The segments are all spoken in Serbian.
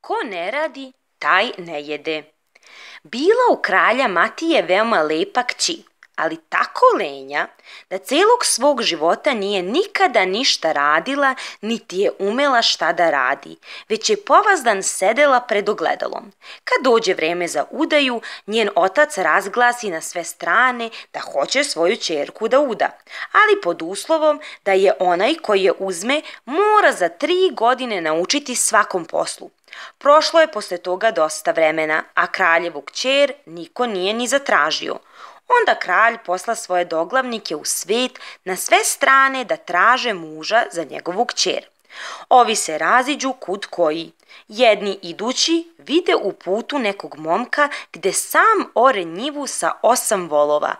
Ko ne radi, taj ne jede. Bila u kralja Matije veoma lepa kći, ali tako lenja da celog svog života nije nikada ništa radila, niti je umela šta da radi, već je povazdan sedela pred ogledalom. Kad dođe vreme za udaju, njen otac razglasi na sve strane da hoće svoju ćerku da uda, ali pod uslovom da je onaj koji je uzme mora za 3 godine naučiti svakom poslu. Prošlo je posle toga dosta vremena, a kraljevu kćer niko nije ni zatražio. Onda kralj posla svoje doglavnike u svet na sve strane da traže muža za njegovu kćer. Ovi se raziđu kud koji. Jedni idući vide u putu nekog momka gde sam ore njivu sa 8 volova.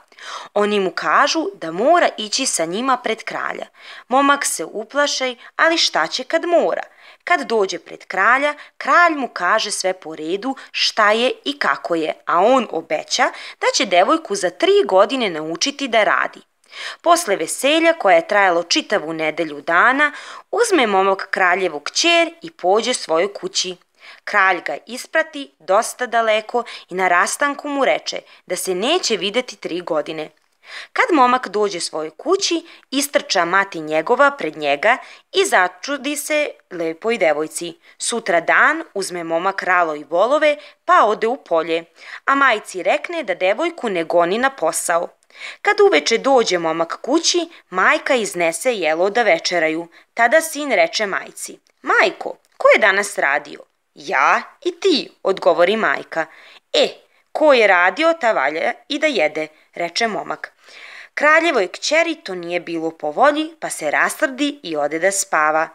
Oni mu kažu da mora ići sa njima pred kralja. Momak se uplaši, ali šta će kad mora? Kad dođe pred kralja, kralj mu kaže sve po redu šta je i kako je, a on obeća da će devojku za 3 godine naučiti da radi. Posle veselja, koje je trajalo čitavu nedelju dana, uzme momak kraljevu kćer i pođe svojoj kući. Kralj ga isprati dosta daleko i na rastanku mu reče da se neće videti 3 godine. Kad momak dođe svojoj kući, istrča mati njegova pred njega i začudi se lepoj devojci. Sutra dan uzme momak ralo i volove pa ode u polje, a majci rekne da devojku ne goni na posao. Kad uveče dođe momak kući, majka iznese jelo da večeraju. Tada sin reče majci: "Majko, ko je danas radio?" "Ja i ti," odgovori majka. Ko je radio, ta valja i da jede," reče momak. Kraljevoj kćeri to nije bilo po volji, pa se rasrdi i ode da spava.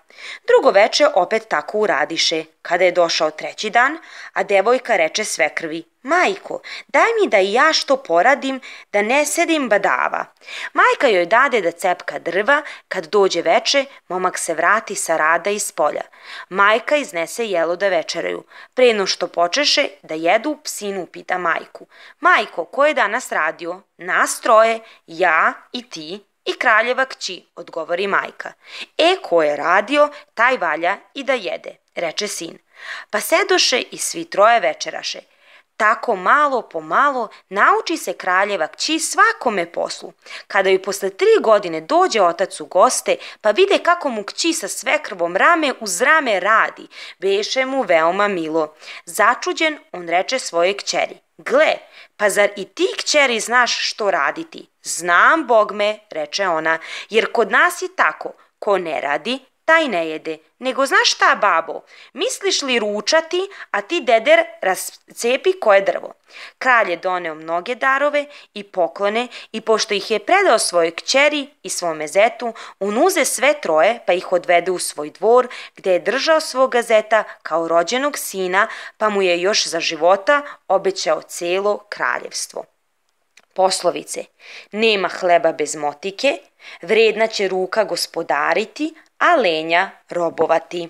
Drugo veče opet tako uradiše. Kada je došao 3. dan, a devojka reče svekrvi: "Majko, daj mi da i ja što poradim, da ne sedim badava." Majka joj dade da cepka drva. Kad dođe veče, momak se vrati sa rada iz polja. Majka iznese jelo da večeraju. Pre no što počeše da jedu, sin upita majku: "Majko, ko je danas radio?" "Nas 3, ja i ti i kraljeva kći," odgovori majka. Ko je radio, taj valja i da jede," reče sin. Pa sedoše i svi 3 večeraše. Tako malo po malo nauči se kraljeva kći svakome poslu. Kada joj posle 3 godine dođe otac u goste, pa vide kako mu kći sa svekrvom rame uz rame radi, beše mu veoma milo. Začuđen, on reče svojoj kćeri: "Gle, pa zar i ti, kćeri, znaš što raditi?" "Znam, bogme," reče ona, "jer kod nas je tako, ko ne radi, taj ne jede. Nego znaš šta, babo, misliš li ručati, a ti, deder, rascepi koje drvo." Kralj je doneo mnoge darove i poklone i pošto ih je predao svojoj kćeri i svome zetu, on uze sve 3 pa ih odvede u svoj dvor gde je držao svoga zeta kao rođenog sina, pa mu je još za života obećao celo kraljevstvo. Poslovice: nema hleba bez motike, vredna će ruka gospodariti, a lenja robovati.